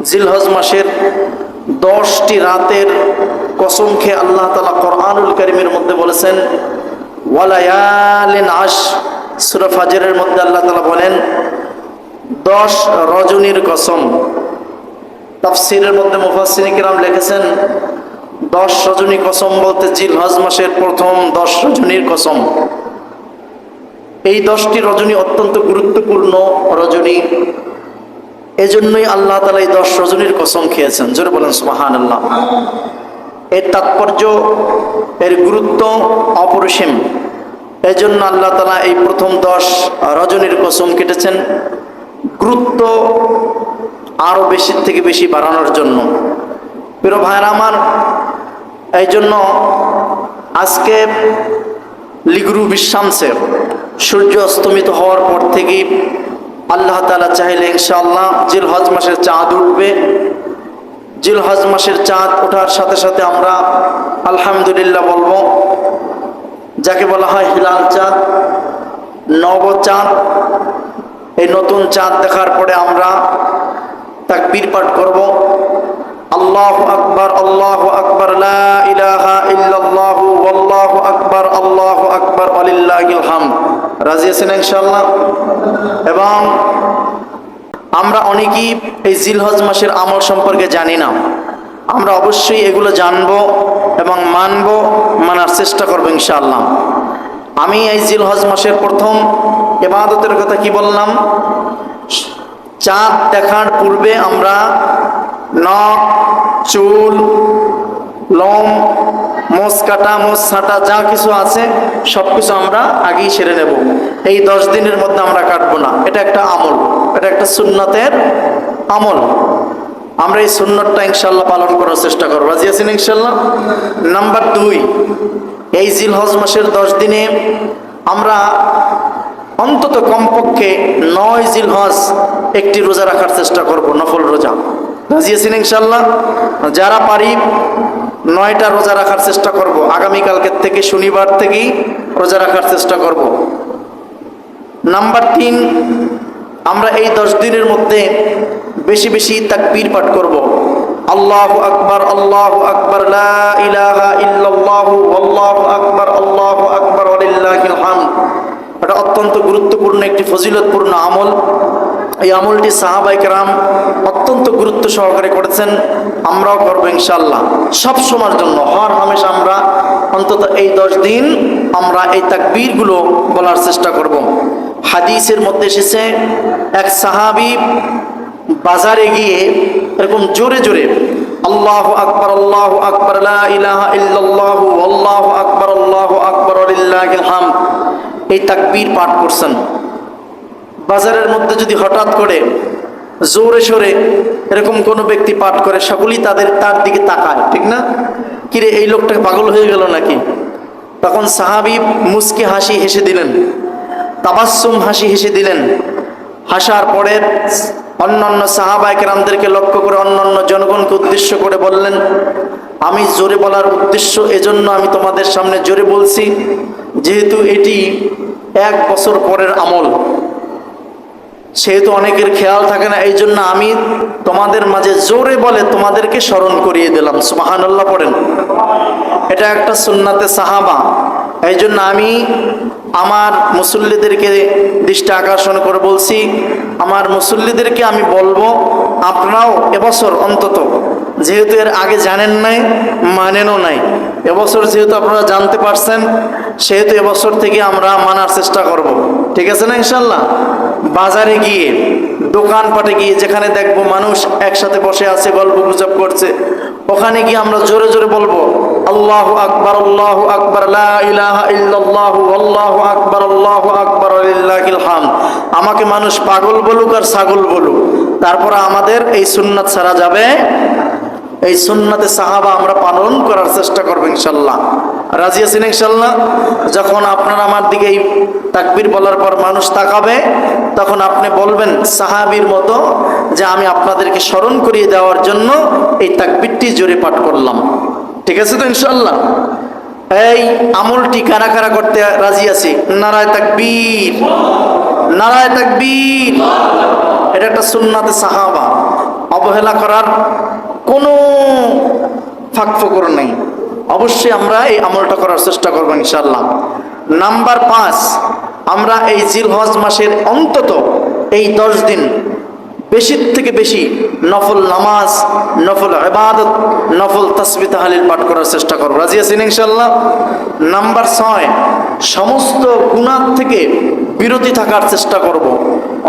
জিলহজ মাসের 10টি রাতের কসম খেয়ে আল্লাহ তাআলা কোরআনুল কারীমের মধ্যে বলেছেন, ওয়ালায়ালিন আশর, সূরা ফাজরের মধ্যে আল্লাহ তাআলা বলেন 10 রজনীর কসম। তাফসীরের মধ্যে মুফাসসিরিন কিরাম লিখেছেন 10 রজনী কসম বলতে জিলহজ মাসের প্রথম 10 রজনীর কসম। এই 10টি রজনী অত্যন্ত গুরুত্বপূর্ণ রজনী, এজন্যই আল্লাহ তাআলা এই 10 রজনীর কসম খেয়েছেন। জোরে বলেন সুবহানাল্লাহ। এর তাৎপর্য, এর গুরুত্ব অপরিসীম। এজন্য আল্লাহ তাআলা এই প্রথম 10 রজনীর কসম কেটেছেন, গুরুত্ব আরো বেশি থেকে বেশি বাড়ানোর জন্য। প্রিয় ভাইরা আমার, এই জন্য আজকে লিগুরু বিশ্বামসে সূর্য অস্তমিত হওয়ার পর থেকেই আল্লাহ তাআলা চাইলে ইনশাআল্লাহ জিলহজ মাসের চাঁদ উঠবে। জিলহজ মাসের চাঁদ ওঠার সাথে সাথে আমরা আলহামদুলিল্লাহ বলবো, যাকে বলা হয় হিলাল চাঁদ, নব চাঁদ। এই নতুন চাঁদ দেখার পরে আমরা তাকবীর পাঠ করব, আল্লাহু আকবার, আল্লাহু আকবার, লা ইলাহা ইল্লাল্লাহু ওয়াল্লাহু আকবার, আল্লাহু আকবার, ওয়ালিল্লাহিল হামদ। রাজি আছেন ইনশাআল্লাহ? এবং আমরা অনেকেই এই জিলহজ মাসের আমল সম্পর্কে জানি না। আমরা অবশ্যই এগুলো জানবো এবং মানার চেষ্টা করবো ইনশাআল্লাহ। আমি এই জিলহজ মাসের প্রথম ইবাদতের কথা কি বললাম? চাঁদ দেখার পূর্বে আমরা নখ, চুল, লোম, মোচ কাটা, মোচ ছাটা যা কিছু আছে সবকিছু আমরা আগেই সেরে নেব। এই 10 দিনের মধ্যে আমরা কাটবো না। এটা একটা আমল, এটা একটা সুন্নতের আমল। আমরা এই সুন্নতটা ইনশাআল্লাহ পালন করার চেষ্টা করব। রাজি আছেন ইনশাআল্লাহ? নাম্বার 2, এই জিলহজ মাসের 10 দিনে আমরা অন্তত কমপক্ষে 9 জিলহজ একটি রোজা রাখার চেষ্টা করব, নফল রোজা। রাজি আছেন ইনশাআল্লাহ? যারা পারি 9টা রোজা রাখার চেষ্টা করব। আগামীকালকের থেকে, শনিবার থেকেই রোজা রাখার চেষ্টা করব। নাম্বার 3, আমরা এই 10 দিনের মধ্যে বেশি বেশি তাকবীর পাঠ করব। আল্লাহু আকবার, আল্লাহু আকবার, লা ইলাহা ইল্লাল্লাহু ওয়াল্লাহু আকবার, আল্লাহু আকবার, ওয়ালিল্লাহিল হামদ। এটা অত্যন্ত গুরুত্বপূর্ণ একটি ফজিলতপূর্ণ আমল। এই আমলটি সাহাবায়ে কেরাম অত্যন্ত গুরুত্ব সহকারে করেছেন, আমরাও করব ইনশাআল্লাহ। সব সময়ের জন্য হর হামেশা আমরা অন্তত এই 10 দিন আমরা এই তাকবীরগুলো বলার চেষ্টা করব। হাদিসের মধ্যে এসেছে এক সাহাবী বাজারে গিয়ে এরকম জোরে জোরে আল্লাহু আকবার, আল্লাহু আকবার, লা ইলাহা ইল্লাল্লাহু আল্লাহু আকবার, আল্লাহু আকবার, ওয়ালিল্লাহিল হামদ এই তাকবীর পাঠ করছেন। বাজারের মধ্যে যদি হঠাৎ করে জোরে সোরে এরকম কোনো ব্যক্তি পাঠ করে, সকলেই তার দিকে তাকায়, ঠিক না? কিরে, এই লোকটা পাগল হয়ে গেল নাকি? তখন সাহাবী মুস্কি হাসি হেসে দিলেন, তাবাসসুম হাসি হেসে দিলেন। হাসার পরে অন্যান্য সাহাবায়ে কেরামদেরকে লক্ষ্য করে অন্যান্য জনগণকে উদ্দেশ্য করে বললেন, আমি জোরে বলার উদ্দেশ্য এজন্য আমি তোমাদের সামনে জোরে বলছি, যেহেতু এটি 1 বছর পরের আমল, সেহেতু অনেকের খেয়াল থাকে না, এই জন্য আমি তোমাদের মাঝে জোরে বলে তোমাদেরকে স্মরণ করিয়ে দিলাম। সুবহানাল্লাহ পড়েন। এটা একটা সুন্নাতে সাহাবা। এই জন্য আমি আমার মুসল্লিদেরকে দৃষ্টি আকর্ষণ করে বলছি, আমার মুসল্লিদেরকে আমি বলবো, আপনারাও এবছর অন্তত, যেহেতু এর আগে জানেন নাই, মানেনও নাই, এবছর যেহেতু আপনারা জানতে পারছেন, সেহেতু এবছর থেকে আমরা মানার চেষ্টা করব। ঠিক আছে না ইনশাল্লাহ? বাজারে গিয়ে, দোকানপাটে গিয়ে যেখানে দেখবো মানুষ একসাথে বসে আছে, গল্প গুজব করছে, ওখানে গিয়ে আমরা জোরে জোরে বলবো আল্লাহু আকবার, আল্লাহু আকবার, লা ইলাহা ইল্লাল্লাহু আল্লাহু আকবার, আল্লাহু আকবার, ওয়ালিল্লাহিল হামদ। আমাকে মানুষ পাগল বলুক আর ছাগল বলুক, তারপর আমাদের এই সুন্নাত ছাড়া যাবে। এই সুন্নাতে সাহাবা আমরা পালন করার চেষ্টা করবো ইনশাল্লাহ। রাজি আছেন ইনশাল্লাহ? যখন আপনারা আমার দিকে এই তাকবীর বলার পর মানুষ তাকাবে, তখন আপনি বলবেন সাহাবীর মতো যে আমি আপনাদেরকে স্মরণ করিয়ে দেওয়ার জন্য এই তাকবীরটি জোরে পাঠ করলাম। ঠিক আছে তো ইনশাল্লাহ? এই আমলটি কারা কারা করতে রাজি আছি? নারায়ে তাকবীর, নারায়ে তাকবীর। এটা একটা সুন্নাতে সাহাবা। অবহেলা করার কোনো ফাঁকফোকর নেই। অবশ্যই আমরা এই আমলটা করার চেষ্টা করবো ইনশাআল্লাহ। নাম্বার 5, আমরা এই জিলহজ মাসের অন্তত এই 10 দিন বেশির থেকে বেশি নফল নামাজ, নফল ইবাদত, নফল তাসবিহ তাহলিল পাঠ করার চেষ্টা করব। রাজি আছেন ইনশাআল্লাহ? নাম্বার 6, সমস্ত গুনাহ থেকে বিরতি থাকার চেষ্টা করব।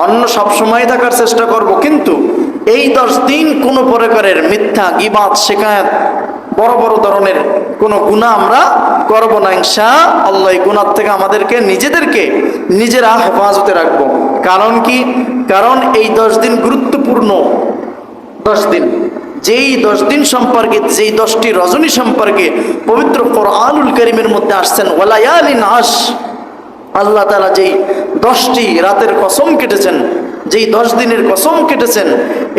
অন্য সব সময় থাকার চেষ্টা করব, কিন্তু এই 10 দিন কোনো প্রকারের মিথ্যা, গীবাত, শিকায়াত, বড় বড় ধরনের কোনো গুনাহ আমরা করব না ইনশাআল্লাহ। এই গুনাহ থেকে আমাদেরকে নিজেরা হেফাজতে রাখবো। কারণ কি? কারণ এই 10 দিন গুরুত্বপূর্ণ 10 দিন। যেই 10 দিন সম্পর্কে, যেই 10টি রজনী সম্পর্কে পবিত্র কোরআনুল কারীমের মধ্যে আসছেন ওয়ালায়ালিন আশ, আল্লাহ তাআলা যেই 10টি রাতের কসম কেটেছেন, যেই 10 দিনের কসম কেটেছেন,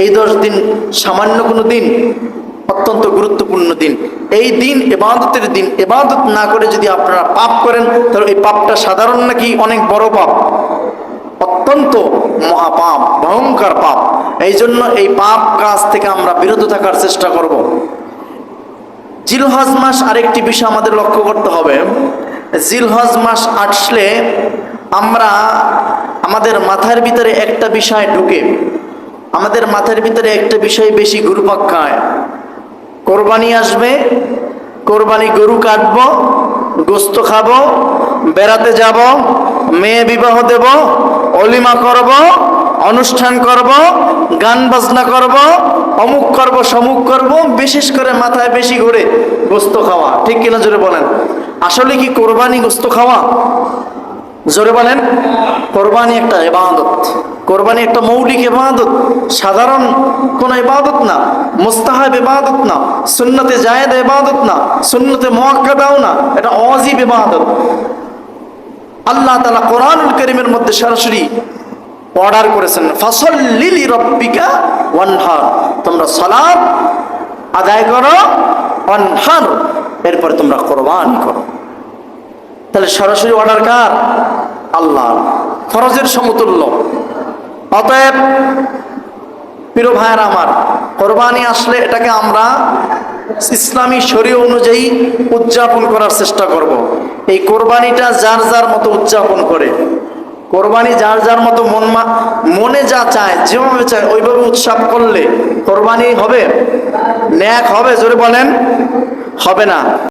এই 10 দিন সামান্য কোনো দিন, অত্যন্ত গুরুত্বপূর্ণ দিন। এই দিন ইবাদতের দিন। ইবাদত না করে যদি আপনারা পাপ করেন, তাহলে এই পাপটা সাধারণ নাকি অনেক বড় পাপ? অত্যন্ত মহাপাপ, ভয়ঙ্কর পাপ। এই জন্য এই পাপ কাজ থেকে আমরা বিরত থাকার চেষ্টা করব। জিলহজ মাস, আরেকটি বিষয় আমাদের লক্ষ্য করতে হবে। জিলহজ মাস আসলে আমরা আমাদের মাথার ভিতরে একটা বিষয় ঢুকে, আমাদের মাথার ভিতরে একটা বিষয় বেশি ঘুরপাক খায়। কোরবানি আসবে, কোরবানি গরু কাটবো, গোস্ত খাবো, বেড়াতে যাব, মেয়ে বিবাহ দেব, অলিমা করব, অনুষ্ঠান করব, গান বাজনা করব, অমুক করব, সমুক করব। বিশেষ করে মাথায় বেশি ঘুরে গোস্ত খাওয়া। ঠিক কিনা জোরে বলেন? আসলে কি কোরবানি গোস্ত খাওয়া? জোরে বলেন। কোরবানি একটা ইবাদত, কোরবানি একটা মৌলিক ইবাদত, সাধারণ কোন ইবাদত না, মুস্তাহাব ইবাদত না, সুন্নতে জায়েদ ইবাদত না, সুন্নতে মুআক্কাদাও না, এটা ওয়াজিব ইবাদত। আল্লাহ তাআলা কোরআনুল কারীমের মধ্যে সরাসরি অর্ডার করেছেন, ফাসাল্লি লিরাব্বিকা ওয়ানহার, তোমরা সালাত আদায় করো, ওয়ানহার, এরপর তোমরা কোরবানি করো। তাহলে সরাসরি অর্ডার কার? আল্লাহ, ফরজের সমতুল্য। অতএব প্রিয় ভাইয়েরা আমার, কোরবানি আসলে এটাকে আমরা ইসলামী শরীয়ত অনুযায়ী উদযাপন করার চেষ্টা করব। এই কোরবানিটা যার যার মতো উদযাপন করে, কোরবানি যার যার মতো মনে যা চায়, যেভাবে চায় ওইভাবে উৎসব করলে কোরবানি হবে? ন্যাক হবে? জোরে বলেন। হবে না।